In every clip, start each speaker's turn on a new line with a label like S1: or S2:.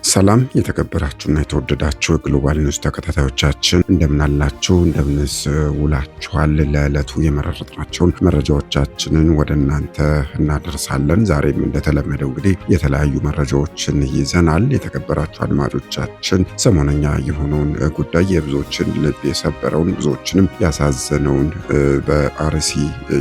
S1: ሰላም የተከበራችሁና የተወደዳችሁ የግሎባል ኒውስ ተከታታዮቻችን እንደምናላችሁ እንደምንስ ውላችኋል። ለዕለቱ የመረጥናቸውን መረጃዎቻችንን ወደ እናንተ እናደርሳለን። ዛሬም እንደተለመደው እንግዲህ የተለያዩ መረጃዎችን ይዘናል። የተከበራችሁ አድማጮቻችን ሰሞነኛ የሆነውን ጉዳይ የብዙዎችን ልብ የሰበረውን ብዙዎችንም ያሳዘነውን በአርሲ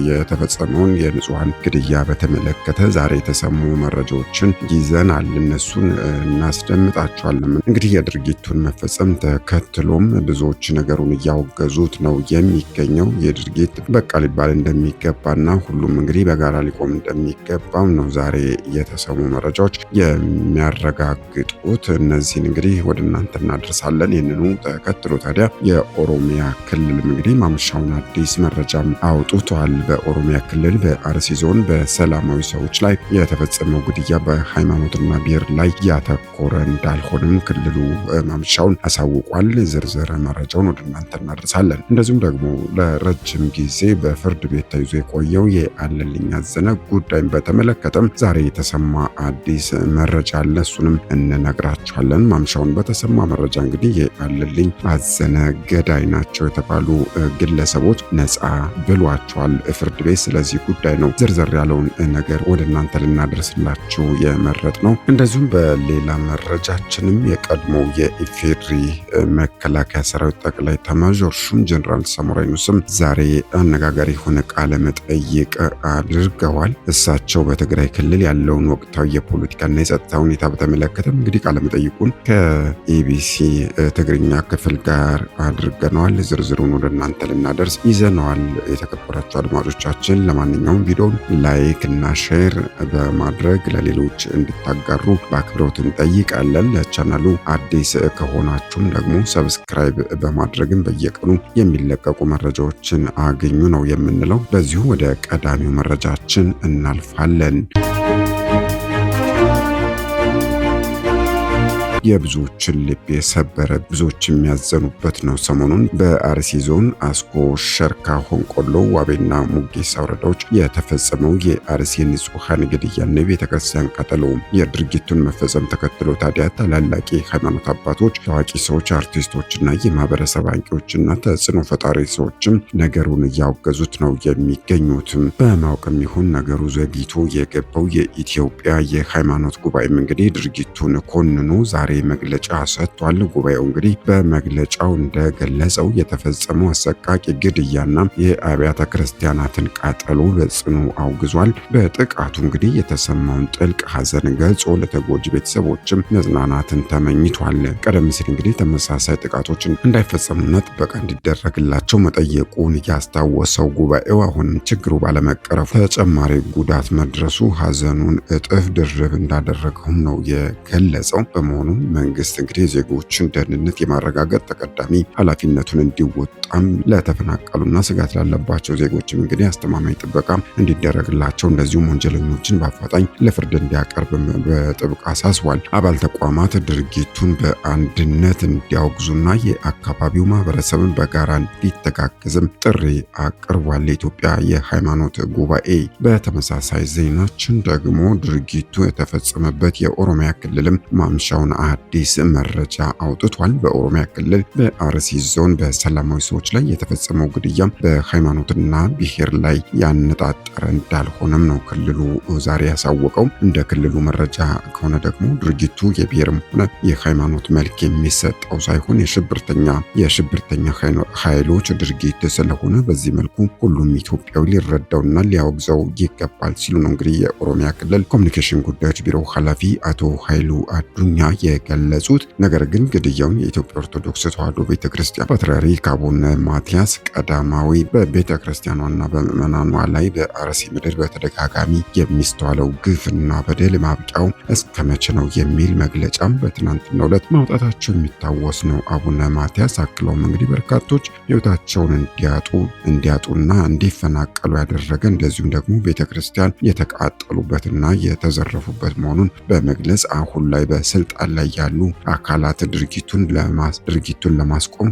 S1: የተፈጸመውን የንጹሐን ግድያ በተመለከተ ዛሬ የተሰሙ መረጃዎችን ይዘናል። እነሱን እናስደምጣችኋለን። እንግዲህ የድርጊቱን መፈጸም ተከትሎም ብዙዎች ነገሩን እያወገዙት ነው የሚገኘው። የድርጊት በቃ ሊባል እንደሚገባና ሁሉም እንግዲህ በጋራ ሊቆም እንደሚገባው ነው ዛሬ የተሰሙ መረጃዎች የሚያረጋግጡት። እነዚህን እንግዲህ ወደ እናንተ እናደርሳለን። ይህንኑ ተከትሎ ታዲያ የኦሮሚያ ክልል እንግዲህ ማምሻውን አዲስ መረጃም አውጥቷል። በኦሮሚያ ክልል በአርሲ ዞን በሰላማዊ ሰዎች ላይ የተፈጸመው ግድያ በሃይማኖትና ብሔር ላይ ያተኮረ እንዳልሆነም ክልሉ ማምሻውን አሳውቋል። ዝርዝር መረጃውን ወደ እናንተ እናደርሳለን። እንደዚሁም ደግሞ ለረጅም ጊዜ በፍርድ ቤት ተይዞ የቆየው የአለልኝ አዘነ ጉዳይን በተመለከተም ዛሬ የተሰማ አዲስ መረጃ አለ። እሱንም እንነግራችኋለን። ማምሻውን በተሰማ መረጃ እንግዲህ የአለልኝ አዘነ ገዳይ ናቸው የተባሉ ግለሰቦች ነፃ ብሏቸዋል ፍርድ ቤት። ስለዚህ ጉዳይ ነው ዝርዝር ያለውን ነገር ወደ እናንተ ልናደርስላችሁ የመረጥ ነው። እንደዚሁም በሌላ መረጃችንም የቀድሞ የኢፌድሪ መከላከያ ሰራዊት ጠቅላይ ኤታማዦር ሹም ጀነራል ሳሞራ ዩኑስም ዛሬ አነጋጋሪ የሆነ ቃለ መጠይቅ አድርገዋል። እሳቸው በትግራይ ክልል ያለውን ወቅታዊ የፖለቲካና የጸጥታ ሁኔታ በተመለከተም እንግዲህ ቃለ መጠይቁን ከኢቢሲ ትግርኛ ክፍል ጋር አድርገነዋል። ዝርዝሩን ወደ እናንተ ልናደርስ ይዘነዋል። የተከበራችሁ አድማጮቻችን ለማንኛውም ቪዲዮን ላይክ እና ሼር በማድረግ ለሌሎች እንድታጋሩ በአክብሮት እንጠይቃለን። ለቻናሉ አዲስ ከሆናችሁም ደግሞ ሰብስክራይብ በማድረግም በየቀኑ የሚለቀቁ መረጃዎችን አገኙ ነው የምንለው። በዚሁ ወደ ቀዳሚው መረጃችን እናልፋለን። የብዙዎችን ልብ የሰበረ ብዙዎች የሚያዘኑበት ነው። ሰሞኑን በአርሲ ዞን አስኮ፣ ሸርካ፣ ሆንቆሎ፣ ዋቤና ሙጌሳ ወረዳዎች የተፈጸመው የአርሲ ንጹሐን ግድያና የቤተክርስቲያን ቃጠሎ የድርጊቱን መፈጸም ተከትሎ ታዲያ ታላላቅ ሃይማኖት አባቶች፣ ታዋቂ ሰዎች፣ አርቲስቶችና የማህበረሰብ አንቂዎችና ተጽዕኖ ፈጣሪ ሰዎችም ነገሩን እያወገዙት ነው የሚገኙትም። በማወቅም ይሁን ነገሩ ዘግይቶ የገባው የኢትዮጵያ የሃይማኖት ጉባኤም እንግዲህ ድርጊቱን ኮንኖ ዛሬ መግለጫ ሰጥቷል። ጉባኤው እንግዲህ በመግለጫው እንደገለጸው የተፈጸመው አሰቃቂ ግድያና የአብያተ ክርስቲያናትን ቃጠሎ በጽኑ አውግዟል። በጥቃቱ እንግዲህ የተሰማውን ጥልቅ ሐዘን ገልጾ ለተጎጂ ቤተሰቦችም መጽናናትን ተመኝቷል። ቀደም ሲል እንግዲህ ተመሳሳይ ጥቃቶችን እንዳይፈጸሙና ጥበቃ እንዲደረግላቸው መጠየቁን ያስታወሰው ጉባኤው አሁንም ችግሩ ባለመቀረፉ ተጨማሪ ጉዳት መድረሱ ሐዘኑን እጥፍ ድርብ እንዳደረገውም ነው የገለጸው። በመሆኑ መንግስት እንግዲህ ዜጎችን ደህንነት የማረጋገጥ ተቀዳሚ ኃላፊነቱን እንዲወጣም ለተፈናቀሉና ስጋት ላለባቸው ዜጎችም እንግዲህ አስተማማኝ ጥበቃ እንዲደረግላቸው እንደዚሁም ወንጀለኞችን በአፋጣኝ ለፍርድ እንዲያቀርብ በጥብቅ አሳስቧል። አባል ተቋማት ድርጊቱን በአንድነት እንዲያወግዙና የአካባቢው ማህበረሰብን በጋራ እንዲተጋገዝም ጥሪ አቅርቧል። የኢትዮጵያ የሃይማኖት ጉባኤ በተመሳሳይ ዜናችን ደግሞ ድርጊቱ የተፈጸመበት የኦሮሚያ ክልልም ማምሻውን አዲስ መረጃ አውጥቷል። በኦሮሚያ ክልል በአርሲ ዞን በሰላማዊ ሰዎች ላይ የተፈጸመው ግድያ በሃይማኖትና ብሔር ላይ ያነጣጠረ እንዳልሆነም ነው ክልሉ ዛሬ ያሳወቀው። እንደ ክልሉ መረጃ ከሆነ ደግሞ ድርጊቱ የብሔርም ሆነ የሃይማኖት መልክ የሚሰጠው ሳይሆን የሽብርተኛ ኃይሎች ድርጊት ስለሆነ በዚህ መልኩ ሁሉም ኢትዮጵያዊ ሊረዳውና ሊያወግዘው ይገባል ሲሉ ነው እንግዲህ የኦሮሚያ ክልል ኮሚኒኬሽን ጉዳዮች ቢሮ ኃላፊ አቶ ኃይሉ አዱኛ የገለጹት። ነገር ግን ግድያውን የኢትዮጵያ ኦርቶዶክስ ተዋሕዶ ቤተክርስቲያን ፓትርያርክ አቡነ ማትያስ ቀዳማዊ በቤተክርስቲያኗና በምዕመናኗ ላይ በአርሲ ምድር በተደጋጋሚ የሚስተዋለው ግፍና በደል ማብቂያው እስከ መቼ ነው የሚል መግለጫም በትናንትናው ዕለት ማውጣታቸው የሚታወስ ነው። አቡነ ማትያስ አክለውም እንግዲህ በርካቶች ሕይወታቸውን እንዲያጡና እንዲፈናቀሉ ያደረገ እንደዚሁም ደግሞ ቤተክርስቲያን የተቃጠሉበትና የተዘረፉበት መሆኑን በመግለጽ አሁን ላይ በስልጣን ላይ ያሉ አካላት ድርጊቱን ለማስቆም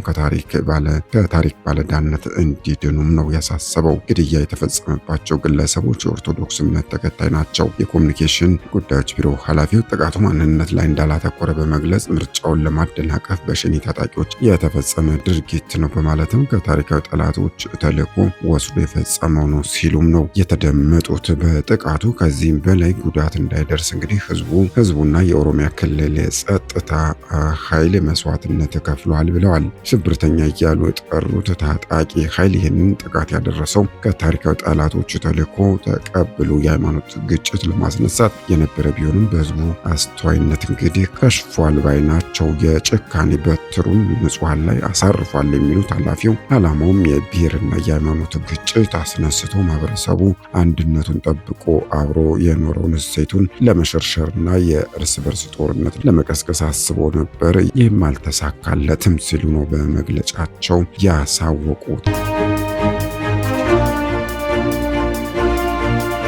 S1: በታሪክ ባለዳነት እንዲድኑም ነው ያሳሰበው። ግድያ የተፈጸመባቸው ግለሰቦች የኦርቶዶክስ እምነት ተከታይ ናቸው። የኮሚኒኬሽን ጉዳዮች ቢሮ ኃላፊው ጥቃቱ ማንነት ላይ እንዳላተኮረ በመግለጽ ምርጫውን ለማደናቀፍ በሸኔ ታጣቂዎች የተፈጸመ ድርጊት ነው በማለትም ከታሪካዊ ጠላቶች ተልዕኮ ወስዶ የፈጸመው ነው ሲሉም ነው የተደመጡት። በጥቃቱ ከዚህም በላይ ጉዳት እንዳይደርስ እንግዲህ ህዝቡና የኦሮሚያ ክልል የጸጥታ ኃይል መስዋዕትነት ከፍሏል ብለዋል። ሽብርተኛ እያሉ የጠሩት ታጣቂ ኃይል ይህንን ጥቃት ያደረሰው ከታሪካዊ ጠላቶች ተልዕኮ ተቀብሎ የሃይማኖት ግጭት ለማስነሳት የነበረ ቢሆንም በህዝቡ አስተዋይነት እንግዲህ ከሽፏል ባይ ናቸው። የጭካኔ በትሩን ንጹሃን ላይ አሳርፏል የሚሉት ኃላፊው ዓላማውም የብሔርና የሃይማኖት ግጭት አስነስቶ ማህበረሰቡ አንድነቱን ጠብቆ አብሮ የኖረውን እሴቱን ለመሸርሸርና የእርስ በርስ ጦርነት ለመቀስቀስ አስቦ ነበር። ይህም አልተሳካለትም ሲሉ ነው በመግለጫቸው ያሳወቁት።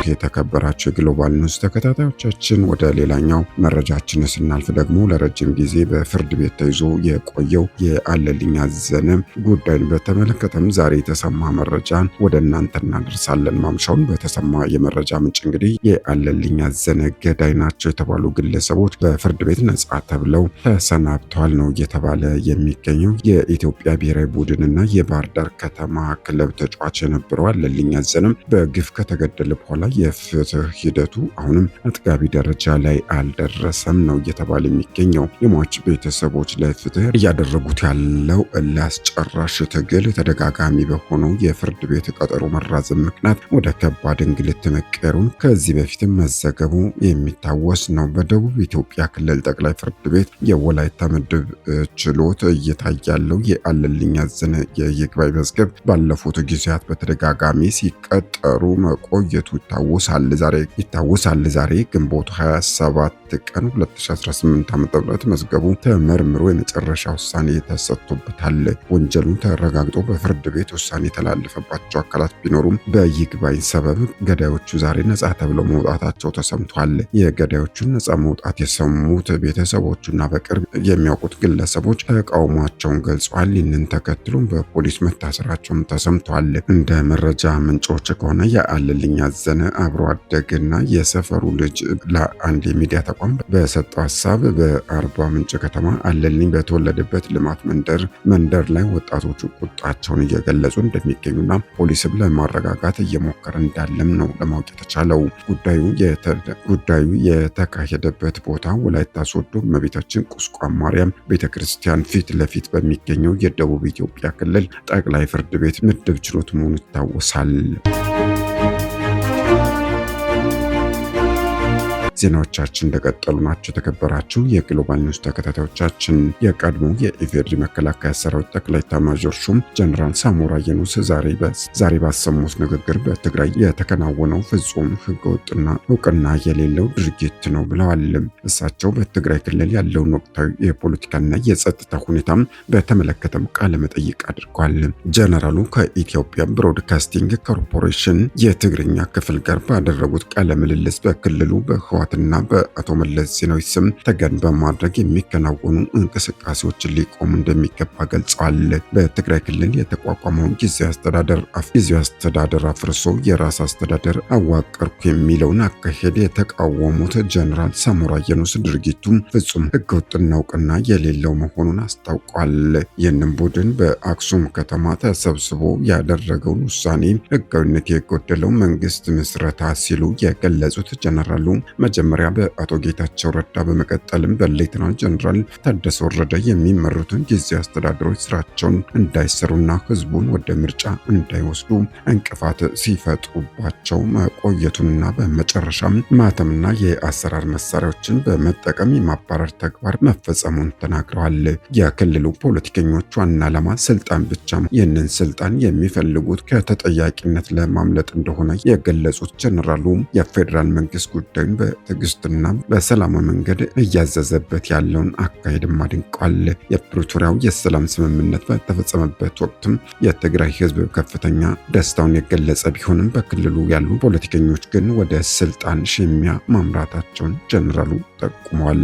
S1: የተከበራቸው የግሎባል ኒውስ ተከታታዮቻችን ወደ ሌላኛው መረጃችን ስናልፍ ደግሞ ለረጅም ጊዜ በፍርድ ቤት ተይዞ የቆየው የአለልኝ አዘነ ጉዳይን በተመለከተም ዛሬ የተሰማ መረጃን ወደ እናንተ እናደርሳለን። ማምሻውን በተሰማ የመረጃ ምንጭ እንግዲህ የአለልኝ አዘነ ገዳይ ናቸው የተባሉ ግለሰቦች በፍርድ ቤት ነጻ ተብለው ተሰናብተዋል ነው እየተባለ የሚገኘው። የኢትዮጵያ ብሔራዊ ቡድንና የባህር ዳር ከተማ ክለብ ተጫዋች የነበረው አለልኝ አዘነም በግፍ ከተገደለ በኋላ የፍትህ ሂደቱ አሁንም አጥጋቢ ደረጃ ላይ አልደረሰም ነው እየተባለ የሚገኘው። የሟች ቤተሰቦች ለፍትህ እያደረጉት ያለው ለአስጨራሽ ትግል ተደጋጋሚ በሆነው የፍርድ ቤት ቀጠሮ መራዘም ምክንያት ወደ ከባድ እንግልት መቀየሩን ከዚህ በፊትም መዘገቡ የሚታወስ ነው። በደቡብ ኢትዮጵያ ክልል ጠቅላይ ፍርድ ቤት የወላይታ ምድብ ችሎት እየታየ ያለው የአለልኝ አዘነ የይግባኝ መዝገብ ባለፉት ጊዜያት በተደጋጋሚ ሲቀጠሩ መቆየቱ ይታወሳል። ዛሬ ግንቦት 27 ቀን 2018 ዓ.ም መዝገቡ ተመርምሮ የመጨረሻ ውሳኔ ተሰጥቶበታል። ወንጀሉ ተረጋግጦ በፍርድ ቤት ውሳኔ የተላለፈባቸው አካላት ቢኖሩም በይግባኝ ሰበብ ገዳዮቹ ዛሬ ነጻ ተብለው መውጣታቸው ተሰምቷል። የገዳዮቹን ነጻ መውጣት የሰሙት ቤተሰቦቹና በቅርብ የሚያውቁት ግለሰቦች ተቃውሟቸውን ገልጸዋል። ይህንን ተከትሎም በፖሊስ መታሰራቸውም ተሰምቷል። እንደ መረጃ ምንጮች ከሆነ የአለልኝ አዘነ አብሮ አደግና የሰፈሩ ልጅ ለአንድ የሚዲያ ተቋም በሰጠው ሀሳብ በአርባ ምንጭ ከተማ አለልኝ በተወለደበት ልማት መንደር ላይ ወጣቶቹ ቁጣቸውን እየገለጹ እንደሚገኙና ፖሊስም ለማረጋጋት እየሞከረ እንዳለም ነው ለማወቅ የተቻለው። ጉዳዩ የተካሄደበት ቦታ ወላይታ ሶዶ እመቤታችን ቁስቋም ማርያም ቤተክርስቲያን ፊት ለፊት በሚገኘው የደቡብ ኢትዮጵያ ክልል ጠቅላይ ፍርድ ቤት ምድብ ችሎት መሆኑ ይታወሳል። ዜናዎቻችን እንደቀጠሉ ናቸው። የተከበራችሁ የግሎባል ኒውስ ተከታታዮቻችን የቀድሞ የኢፌዴሪ መከላከያ ሰራዊት ጠቅላይ ኤታማዦር ሹም ጀነራል ሳሞራ የኑስ ዛሬ ባሰሙት ንግግር በትግራይ የተከናወነው ፍጹም ህገወጥና እውቅና የሌለው ድርጊት ነው ብለዋል። እሳቸው በትግራይ ክልል ያለውን ወቅታዊ የፖለቲካና የጸጥታ ሁኔታም በተመለከተም ቃለ መጠይቅ አድርጓል። ጀነራሉ ከኢትዮጵያ ብሮድካስቲንግ ኮርፖሬሽን የትግርኛ ክፍል ጋር ባደረጉት ቃለ ምልልስ በክልሉ በህወሓትና በአቶ መለስ ዜናዊ ስም ተገን በማድረግ የሚከናወኑ እንቅስቃሴዎችን ሊቆሙ እንደሚገባ ገልጸዋል። በትግራይ ክልል የተቋቋመውን ጊዜያዊ አስተዳደር አፍርሶ የራስ አስተዳደር አዋቀርኩ የሚለውን አካሄድ የተቃወሙት ጀነራል ሳሞራ የኑስ ድርጊቱም ፍጹም ህገወጥና እውቅና የሌለው መሆኑን አስታውቋል። ይህንን ቡድን በአክሱም ከተማ ተሰብስቦ ያደረገውን ውሳኔ ህጋዊነት የጎደለው መንግስት ምስረታ ሲሉ የገለጹት ጀነራሉ መጀመሪያ በአቶ ጌታቸው ረዳ በመቀጠልም በሌተናል ጀነራል ታደሰ ወረደ የሚመሩትን ጊዜያዊ አስተዳደሮች ስራቸውን እንዳይሰሩና ህዝቡን ወደ ምርጫ እንዳይወስዱ እንቅፋት ሲፈጥሩባቸው መቆየቱንና በመጨረሻም ማተምና የአሰራር መሳሪያዎችን በመጠቀም የማባረር ተግባር መፈጸሙን ተናግረዋል። የክልሉ ፖለቲከኞች ዋና ዓላማ ስልጣን ብቻ ነው። ይህንን ስልጣን የሚፈልጉት ከተጠያቂነት ለማምለጥ እንደሆነ የገለጹት ጀነራሉ የፌዴራል መንግስት ጉዳዩን በትዕግስትና በሰላማዊ መንገድ እያዘዘበት ያለውን አካሄድም አድንቋል። የፕሪቶሪያው የሰላም ስምምነት በተፈጸመበት ወቅትም የትግራይ ህዝብ ከፍተኛ ደስታውን የገለጸ ቢሆንም በክልሉ ያሉ ፖለቲከኞች ግን ወደ ስልጣን ሽሚያ ማምራታቸውን ጀነራሉ ጠቁሟል።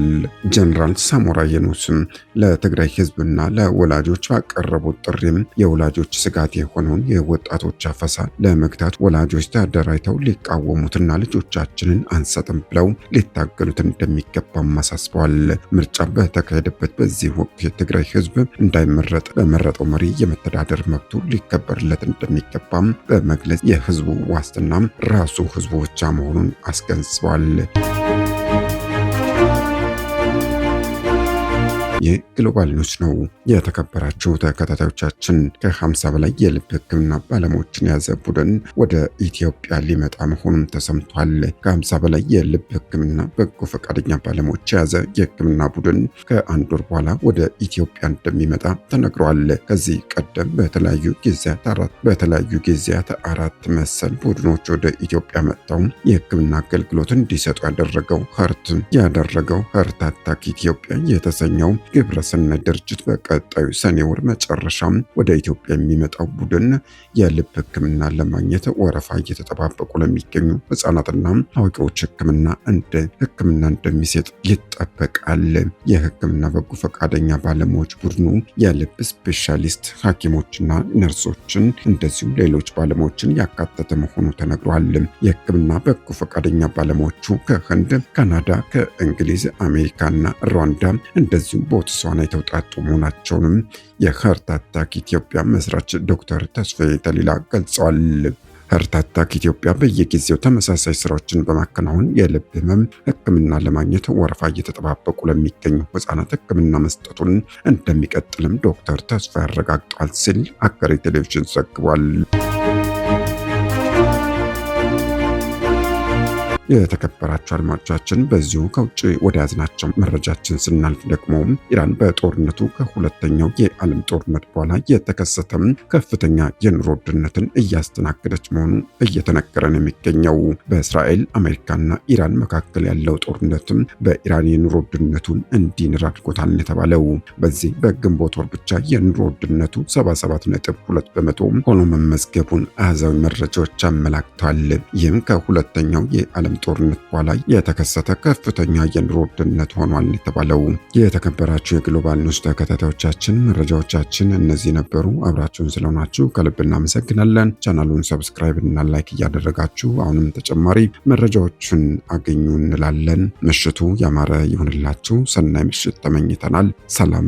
S1: ጀነራል ሳሞራ የኑስም ለትግራይ ህዝብና ለወላጆች ባቀረቡት ጥሪም የወላጆች ስጋት የሆነውን የወጣቶች አፈሳ ለመግታት ወላጆች ተደራጅተው ሊቃወሙትና ልጆቻችንን አንሰጥም ብለው ሊታገሉት እንደሚገባም አሳስበዋል። ምርጫ በተካሄደበት በዚህ ወቅት የትግራይ ህዝብ እንዳይመረጥ በመረጠው መሪ የመተዳደር መብቱ ሊከበርለት እንደሚገባም በመግለጽ የህዝቡ ዋስትናም ራሱ ህዝቡ ብቻ መሆኑን አስገንዝበዋል። የግሎባል ኒውስ ነው። የተከበራችሁ ተከታታዮቻችን ከ50 በላይ የልብ ህክምና ባለሙያዎችን የያዘ ቡድን ወደ ኢትዮጵያ ሊመጣ መሆኑን ተሰምቷል። ከ50 በላይ የልብ ህክምና በጎ ፈቃደኛ ባለሙያዎች የያዘ የህክምና ቡድን ከአንድ ወር በኋላ ወደ ኢትዮጵያ እንደሚመጣ ተነግሯል። ከዚህ ቀደም በተለያዩ ጊዜያት አራት መሰል ቡድኖች ወደ ኢትዮጵያ መጥተው የህክምና አገልግሎት እንዲሰጡ ያደረገው ሀርት አታክ ኢትዮጵያ የተሰኘው ግብረሰናይ ድርጅት በቀጣዩ ሰኔ ወር መጨረሻም ወደ ኢትዮጵያ የሚመጣው ቡድን የልብ ህክምና ለማግኘት ወረፋ እየተጠባበቁ ለሚገኙ ህጻናትና አዋቂዎች ህክምና እንደሚሰጥ ይጠበቃል። የህክምና በጎ ፈቃደኛ ባለሙያዎች ቡድኑ የልብ ስፔሻሊስት ሐኪሞችና ነርሶችን እንደዚሁም ሌሎች ባለሙያዎችን ያካተተ መሆኑ ተነግሯል። የህክምና በጎ ፈቃደኛ ባለሙያዎቹ ከህንድ፣ ካናዳ፣ ከእንግሊዝ፣ አሜሪካና ሩዋንዳ እንደዚሁም ቦትስዋና የተውጣጡ መሆናቸውንም የሀርት አታክ ኢትዮጵያ መስራች ዶክተር ተስፋዬ ተሊላ ገልጸዋል። ሀርት አታክ ኢትዮጵያ በየጊዜው ተመሳሳይ ስራዎችን በማከናወን የልብ ህመም ህክምና ለማግኘት ወረፋ እየተጠባበቁ ለሚገኙ ህጻናት ህክምና መስጠቱን እንደሚቀጥልም ዶክተር ተስፋዬ አረጋግጧል ሲል አገሬ ቴሌቪዥን ዘግቧል። የተከበራቸው አድማጮቻችን በዚሁ ከውጭ ወደ ያዝናቸው መረጃችን ስናልፍ ደግሞ ኢራን በጦርነቱ ከሁለተኛው የዓለም ጦርነት በኋላ የተከሰተም ከፍተኛ የኑሮ ውድነትን እያስተናገደች መሆኑ እየተነገረ ነው የሚገኘው። በእስራኤል አሜሪካና ኢራን መካከል ያለው ጦርነትም በኢራን የኑሮ ውድነቱን እንዲንር አድርጎታል የተባለው። በዚህ በግንቦት ወር ብቻ የኑሮ ውድነቱ 77.2 በመቶ ሆኖ መመዝገቡን አሃዛዊ መረጃዎች አመላክተዋል። ይህም ከሁለተኛው የዓለም ጦርነት በኋላ የተከሰተ ከፍተኛ የኑሮ ውድነት ሆኗል የተባለው። የተከበራችሁ የግሎባል ኒውስ ተከታታዮቻችን መረጃዎቻችን እነዚህ ነበሩ። አብራችሁን ስለሆናችሁ ከልብ እናመሰግናለን። ቻናሉን ሰብስክራይብ እና ላይክ እያደረጋችሁ አሁንም ተጨማሪ መረጃዎችን አገኙ እንላለን። ምሽቱ ያማረ ይሁንላችሁ። ሰናይ ምሽት ተመኝተናል። ሰላም።